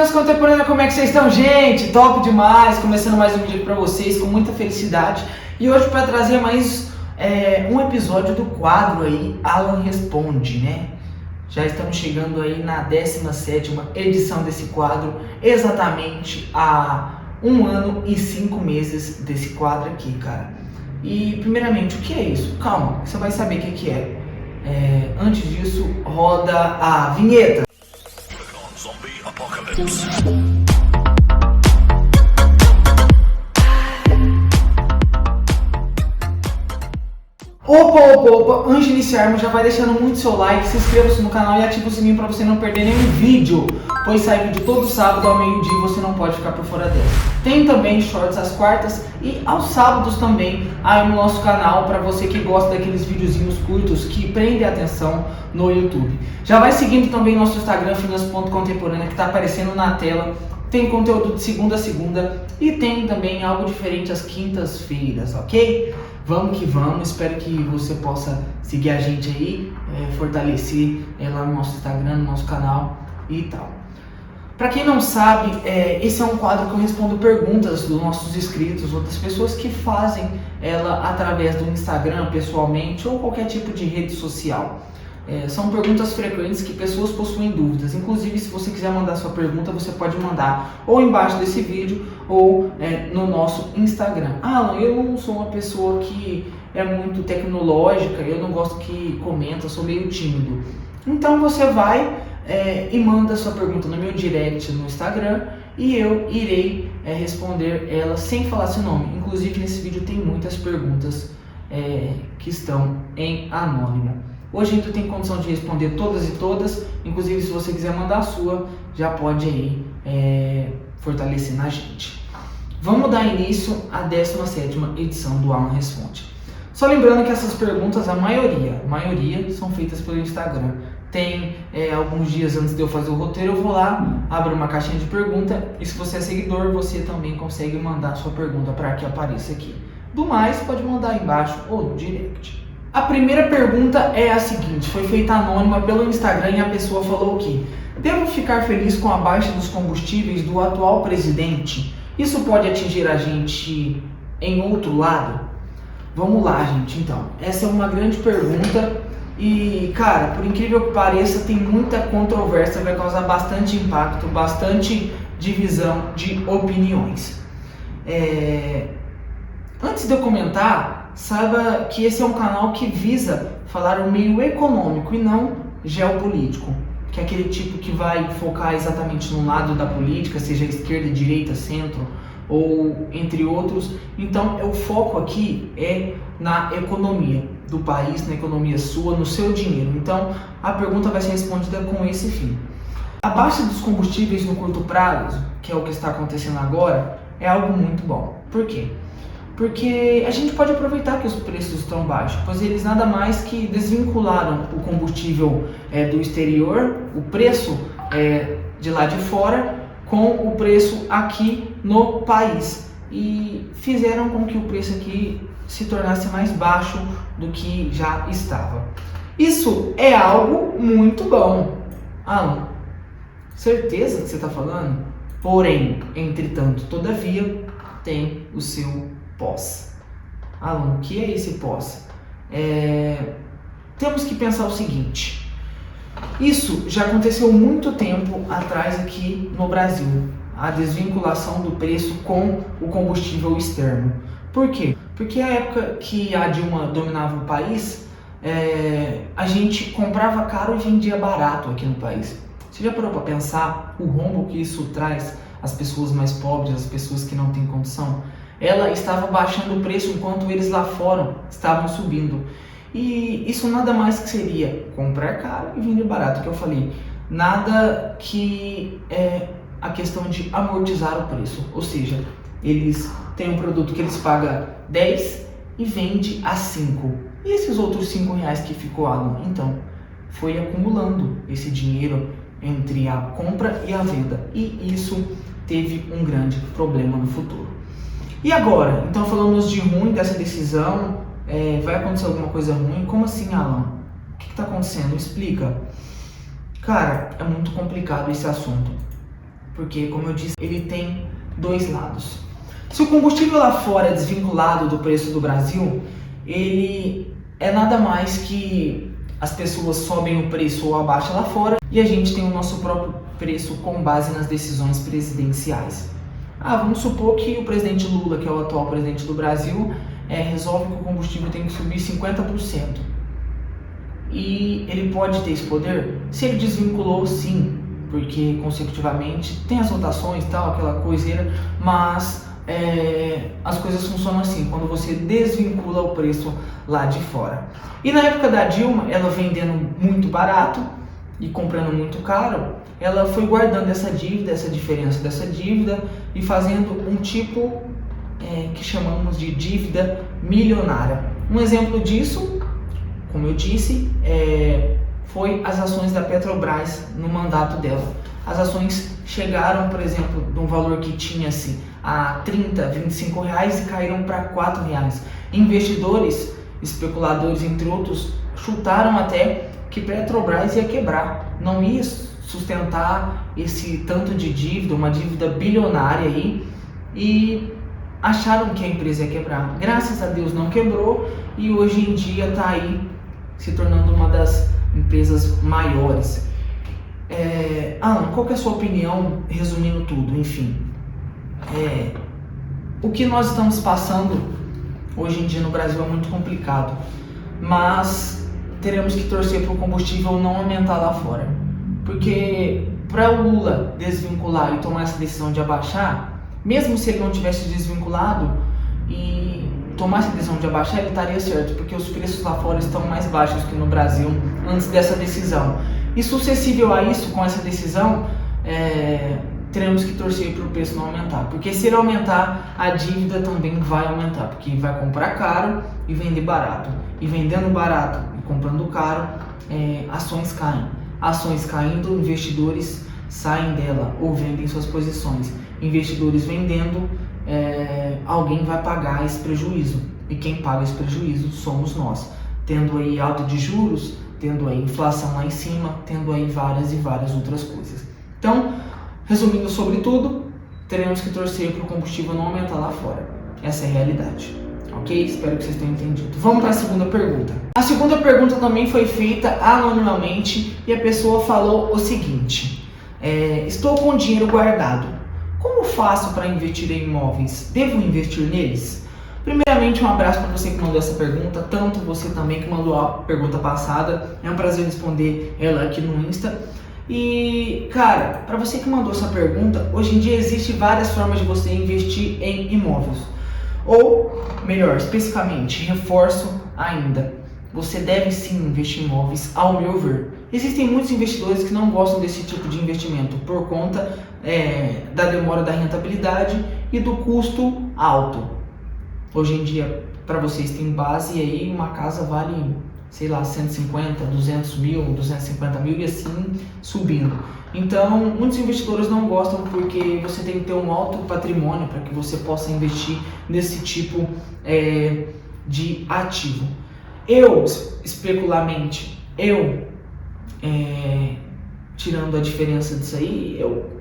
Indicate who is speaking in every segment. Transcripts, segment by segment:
Speaker 1: Crianças contemporâneas, como é que vocês estão, gente? Top demais! Começando mais um vídeo aqui pra vocês com muita felicidade. E hoje para trazer mais um episódio do quadro aí, Alan Responde, né? Já estamos chegando aí na 17ª edição desse quadro, exatamente há 1 ano e 5 meses desse quadro aqui, cara. E primeiramente, o que é isso? Calma, você vai saber o que é. Antes disso, roda a vinheta. Opa, antes de iniciarmos, já vai deixando muito seu like, se inscreva-se no canal e ative o sininho para você não perder nenhum vídeo, pois sai vídeo todo sábado ao meio-dia e você não pode ficar por fora dela. Tem também shorts às quartas e aos sábados também aí no nosso canal, para você que gosta daqueles videozinhos curtos que prendem a atenção no YouTube. Já vai seguindo também nosso Instagram, finanças.contemporânea, que está aparecendo na tela. Tem conteúdo de segunda a segunda e tem também algo diferente às quintas-feiras, ok? Vamos que vamos, espero que você possa seguir a gente aí, fortalecer lá no nosso Instagram, no nosso canal e tal. Para quem não sabe, esse é um quadro que eu respondo perguntas dos nossos inscritos ou das pessoas que fazem ela através do Instagram, pessoalmente ou qualquer tipo de rede social. São perguntas frequentes que pessoas possuem dúvidas. Inclusive, se você quiser mandar sua pergunta, você pode mandar ou embaixo desse vídeo ou no nosso Instagram. Alan, eu não sou uma pessoa que é muito tecnológica, eu não gosto que comenta, sou meio tímido. Então você vai e manda sua pergunta no meu direct no Instagram e eu irei responder ela sem falar seu nome. Inclusive, nesse vídeo tem muitas perguntas que estão em anônimo. Hoje a gente tem condição de responder todas, inclusive se você quiser mandar a sua, já pode aí fortalecer na gente. Vamos dar início à 17ª edição do Alan Responde. Só lembrando que essas perguntas, a maioria são feitas pelo Instagram. Tem alguns dias antes de eu fazer o roteiro, eu vou lá, abro uma caixinha de pergunta e se você é seguidor, você também consegue mandar a sua pergunta para que apareça aqui. Do mais, pode mandar aí embaixo ou no direct. A primeira pergunta é a seguinte, foi feita anônima pelo Instagram e a pessoa falou que devo ficar feliz com a baixa dos combustíveis do atual presidente? Isso pode atingir a gente em outro lado? Vamos lá, gente, então. Essa é uma grande pergunta e, cara, por incrível que pareça, tem muita controvérsia, vai causar bastante impacto, bastante divisão de opiniões. Antes de eu comentar, saiba que esse é um canal que visa falar o meio econômico e não geopolítico, que é aquele tipo que vai focar exatamente no lado da política, seja esquerda, direita, centro ou entre outros. Então o foco aqui é na economia do país, na economia sua, no seu dinheiro. Então a pergunta vai ser respondida com esse fim. A baixa dos combustíveis no curto prazo, que é o que está acontecendo agora, é algo muito bom. Por quê? Porque a gente pode aproveitar que os preços estão baixos, pois eles nada mais que desvincularam o combustível do exterior, o preço de lá de fora, com o preço aqui no país. E fizeram com que o preço aqui se tornasse mais baixo do que já estava. Isso é algo muito bom. Alan, certeza que você está falando? Porém, entretanto, todavia, tem o seu pós. Alan, o que é esse pós? Temos que pensar o seguinte, isso já aconteceu muito tempo atrás aqui no Brasil, a desvinculação do preço com o combustível externo. Por quê? Porque a época que a Dilma dominava o país, a gente comprava caro e vendia barato aqui no país. Você já parou para pensar o rombo que isso traz às pessoas mais pobres, às pessoas que não têm condição? Ela estava baixando o preço enquanto eles lá fora estavam subindo. E isso nada mais que seria comprar caro e vender barato, que eu falei. Nada que a questão de amortizar o preço. Ou seja, eles têm um produto que eles pagam 10 e vende a 5. E esses outros 5 reais que ficou, Alan? Então, foi acumulando esse dinheiro entre a compra e a venda. E isso teve um grande problema no futuro. E agora? Então falamos de ruim dessa decisão, vai acontecer alguma coisa ruim? Como assim, Alan? O que está acontecendo? Explica. Cara, é muito complicado esse assunto. porque, como eu disse, ele tem dois lados. Se o combustível lá fora é desvinculado do preço do Brasil, ele é nada mais que as pessoas sobem o preço ou abaixam lá fora e a gente tem o nosso próprio preço com base nas decisões presidenciais. Vamos supor que o presidente Lula, que é o atual presidente do Brasil, resolve que o combustível tem que subir 50%. E ele pode ter esse poder? Se ele desvinculou, sim, porque consecutivamente tem as votações e tal, aquela coiseira, mas as coisas funcionam assim, quando você desvincula o preço lá de fora. E na época da Dilma, ela vendendo muito barato e comprando muito caro, ela foi guardando essa dívida, essa diferença dessa dívida e fazendo um tipo que chamamos de dívida milionária. Um exemplo disso, como eu disse, foi as ações da Petrobras no mandato dela. As ações chegaram, por exemplo, de um valor que tinha-se a 30, 25 reais e caíram para 4 reais. Investidores, especuladores, entre outros, chutaram até que Petrobras ia quebrar, não ia sustentar esse tanto de dívida, uma dívida bilionária aí, e acharam que a empresa ia quebrar. Graças a Deus não quebrou e hoje em dia está aí se tornando uma das empresas maiores. Alan, qual que é a sua opinião, resumindo tudo? Enfim, o que nós estamos passando hoje em dia no Brasil é muito complicado, mas teremos que torcer para o combustível não aumentar lá fora, porque para o Lula desvincular e tomar essa decisão de abaixar, mesmo se ele não tivesse desvinculado e tomasse a decisão de abaixar, ele estaria certo, porque os preços lá fora estão mais baixos que no Brasil antes dessa decisão. E sucessível a isso, com essa decisão, teremos que torcer para o preço não aumentar, porque se ele aumentar, a dívida também vai aumentar, porque vai comprar caro e vender barato, e vendendo barato e comprando caro, ações caem. Ações caindo, investidores saem dela ou vendem suas posições. Investidores vendendo, alguém vai pagar esse prejuízo, e quem paga esse prejuízo somos nós, tendo aí alta de juros, tendo aí inflação lá em cima, tendo aí várias e várias outras coisas. Então, resumindo sobre tudo, teremos que torcer para o combustível não aumentar lá fora. Essa é a realidade. Ok? Espero que vocês tenham entendido. Vamos para a segunda pergunta. A segunda pergunta também foi feita anonimamente e a pessoa falou o seguinte: estou com dinheiro guardado. Como faço para investir em imóveis? Devo investir neles? Primeiramente, um abraço para você que mandou essa pergunta, tanto você também que mandou a pergunta passada. É um prazer responder ela aqui no Insta. E, cara, para você que mandou essa pergunta, hoje em dia existem várias formas de você investir em imóveis. Ou, melhor, especificamente, reforço ainda, você deve sim investir em imóveis, ao meu ver. Existem muitos investidores que não gostam desse tipo de investimento por conta da demora da rentabilidade e do custo alto. Hoje em dia, para vocês tem base, e aí uma casa vale, sei lá, 150, 200 mil, 250 mil e assim subindo. Então, muitos investidores não gostam porque você tem que ter um alto patrimônio para que você possa investir nesse tipo de ativo. Eu, especulamente, tirando a diferença disso aí, eu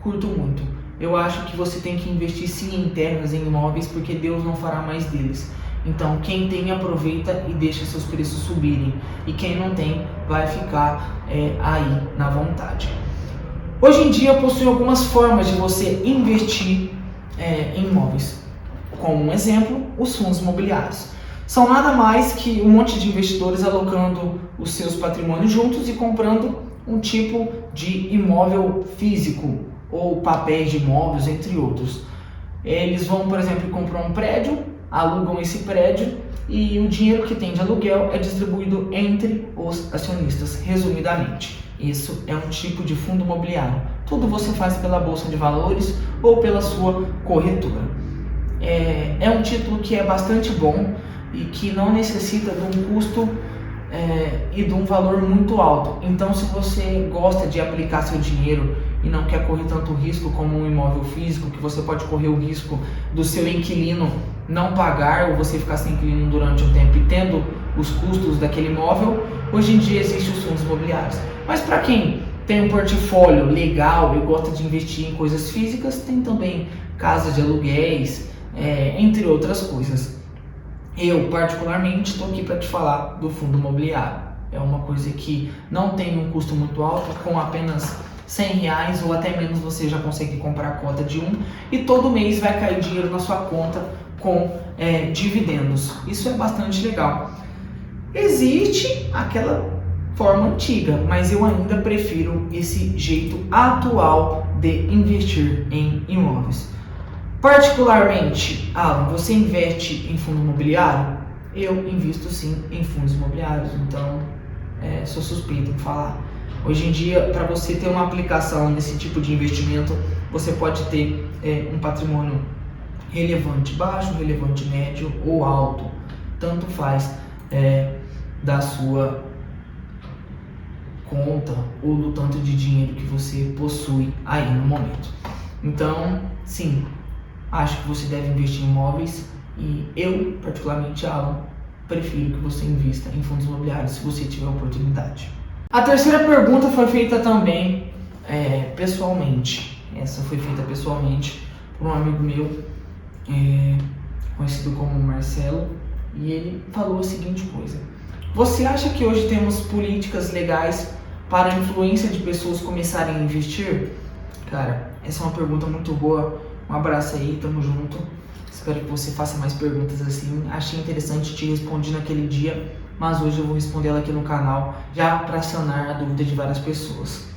Speaker 1: curto muito. Eu acho que você tem que investir sim em terras, em imóveis, porque Deus não fará mais deles. Então, quem tem, aproveita e deixa seus preços subirem. E quem não tem, vai ficar aí na vontade. Hoje em dia, possui algumas formas de você investir em imóveis. Como um exemplo, os fundos imobiliários. São nada mais que um monte de investidores alocando os seus patrimônios juntos e comprando um tipo de imóvel físico ou papéis de imóveis, entre outros. Eles vão, por exemplo, comprar um prédio, alugam esse prédio e o dinheiro que tem de aluguel é distribuído entre os acionistas. Resumidamente, isso é um tipo de fundo imobiliário. Tudo você faz pela Bolsa de Valores ou pela sua corretora. É um título que é bastante bom e que não necessita de um custo e de um valor muito alto. Então, se você gosta de aplicar seu dinheiro e não quer correr tanto risco como um imóvel físico, que você pode correr o risco do seu inquilino não pagar ou você ficar sem inquilino durante um tempo e tendo os custos daquele imóvel, hoje em dia existem os fundos imobiliários. Mas para quem tem um portfólio legal e gosta de investir em coisas físicas, tem também casas de aluguéis, entre outras coisas. Eu, particularmente, estou aqui para te falar do fundo imobiliário. É uma coisa que não tem um custo muito alto, com apenas R$100 ou até menos você já consegue comprar a cota de um, e todo mês vai cair dinheiro na sua conta com dividendos. Isso é bastante legal. Existe aquela forma antiga, mas eu ainda prefiro esse jeito atual de investir em imóveis. Particularmente, Alan, você investe em fundo imobiliário? Eu invisto sim em fundos imobiliários, então sou suspeito em falar. Hoje em dia, para você ter uma aplicação nesse tipo de investimento, você pode ter um patrimônio relevante baixo, relevante médio ou alto, tanto faz da sua conta ou do tanto de dinheiro que você possui aí no momento. Então, sim, acho que você deve investir em imóveis e eu, particularmente, Alan, prefiro que você invista em fundos imobiliários se você tiver oportunidade. A terceira pergunta foi feita também pessoalmente. Essa foi feita pessoalmente por um amigo meu, conhecido como Marcelo, e ele falou a seguinte coisa: você acha que hoje temos políticas legais para a influência de pessoas começarem a investir? Cara, essa é uma pergunta muito boa. Um abraço aí, tamo junto. Espero que você faça mais perguntas assim. Achei interessante, te respondi naquele dia, mas hoje eu vou responder ela aqui no canal, já para sanar a dúvida de várias pessoas.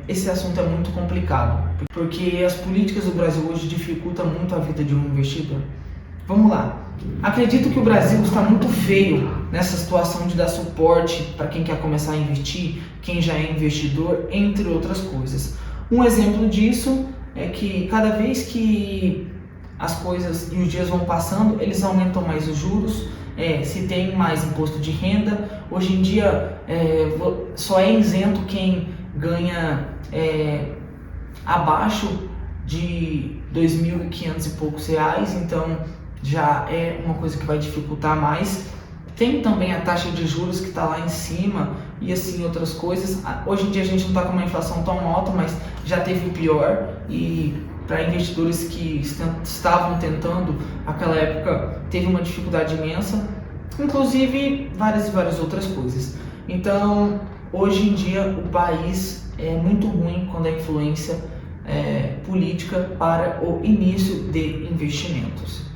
Speaker 1: Esse assunto é muito complicado, porque as políticas do Brasil hoje dificultam muito a vida de um investidor. Vamos lá. Acredito que o Brasil está muito feio nessa situação de dar suporte para quem quer começar a investir, quem já é investidor, entre outras coisas. Um exemplo disso é que cada vez que as coisas e os dias vão passando, eles aumentam mais os juros, se tem mais imposto de renda. Hoje em dia só é isento quem ganha abaixo de R$2.500 e poucos, então já é uma coisa que vai dificultar mais. Tem também a taxa de juros que está lá em cima e assim outras coisas. Hoje em dia a gente não está com uma inflação tão alta, mas já teve o pior, e para investidores que estavam tentando, naquela época teve uma dificuldade imensa, inclusive várias e várias outras coisas. Então, hoje em dia o país é muito ruim quando a influência política para o início de investimentos.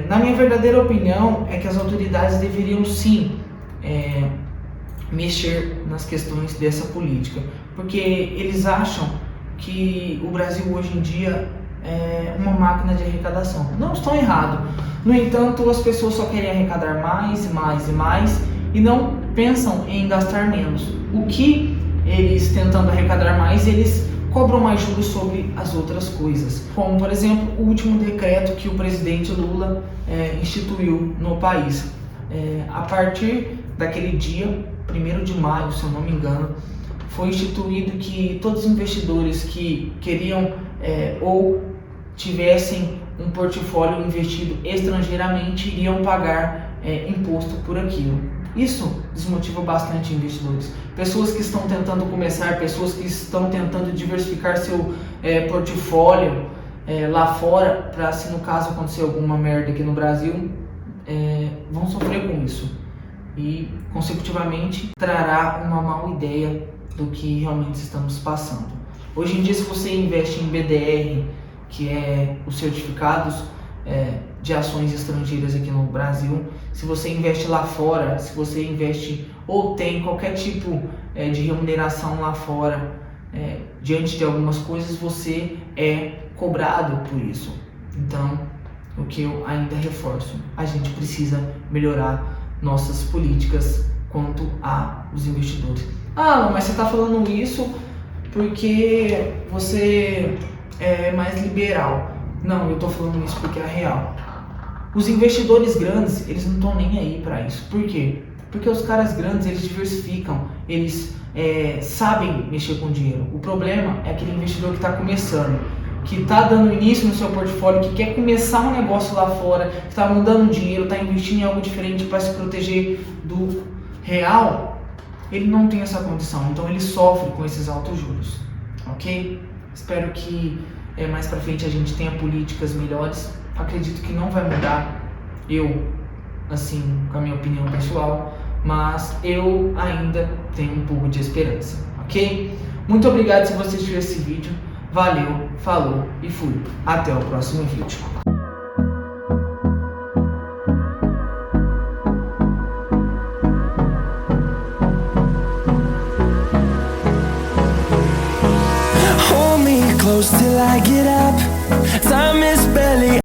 Speaker 1: Na minha verdadeira opinião, é que as autoridades deveriam sim mexer nas questões dessa política, porque eles acham que o Brasil hoje em dia é uma máquina de arrecadação. Não estão errados. No entanto, as pessoas só querem arrecadar mais e mais e mais e não pensam em gastar menos. O que eles, tentando arrecadar mais, eles cobram mais juros sobre as outras coisas, como por exemplo o último decreto que o presidente Lula instituiu no país. A partir daquele dia, 1º de maio, se eu não me engano, foi instituído que todos os investidores que queriam ou tivessem um portfólio investido estrangeiramente iriam pagar imposto por aquilo. Isso desmotiva bastante investidores. Pessoas que estão tentando começar, pessoas que estão tentando diversificar seu portfólio lá fora, para se no caso acontecer alguma merda aqui no Brasil, vão sofrer com isso. E consecutivamente trará uma má ideia do que realmente estamos passando. Hoje em dia, se você investe em BDR, que é os certificados de ações estrangeiras aqui no Brasil, se você investe lá fora, se você investe ou tem qualquer tipo de remuneração lá fora, diante de algumas coisas, você é cobrado por isso. Então, o que eu ainda reforço, a gente precisa melhorar nossas políticas quanto aos investidores. Mas você está falando isso porque você é mais liberal. Não, eu estou falando isso porque é real. Os investidores grandes, eles não estão nem aí para isso. Por quê? Porque os caras grandes, eles diversificam, eles sabem mexer com dinheiro. O problema é aquele investidor que está começando, que está dando início no seu portfólio, que quer começar um negócio lá fora, que está mandando dinheiro, está investindo em algo diferente para se proteger do real. ele não tem essa condição, então ele sofre com esses altos juros, ok? Espero que mais pra frente a gente tenha políticas melhores. Acredito que não vai mudar, assim, com a minha opinião pessoal, mas eu ainda tenho um pouco de esperança, ok? Muito obrigado se você assistiu esse vídeo, valeu, falou e fui. Até o próximo vídeo.
Speaker 2: Hold me close till I get up. Time is barely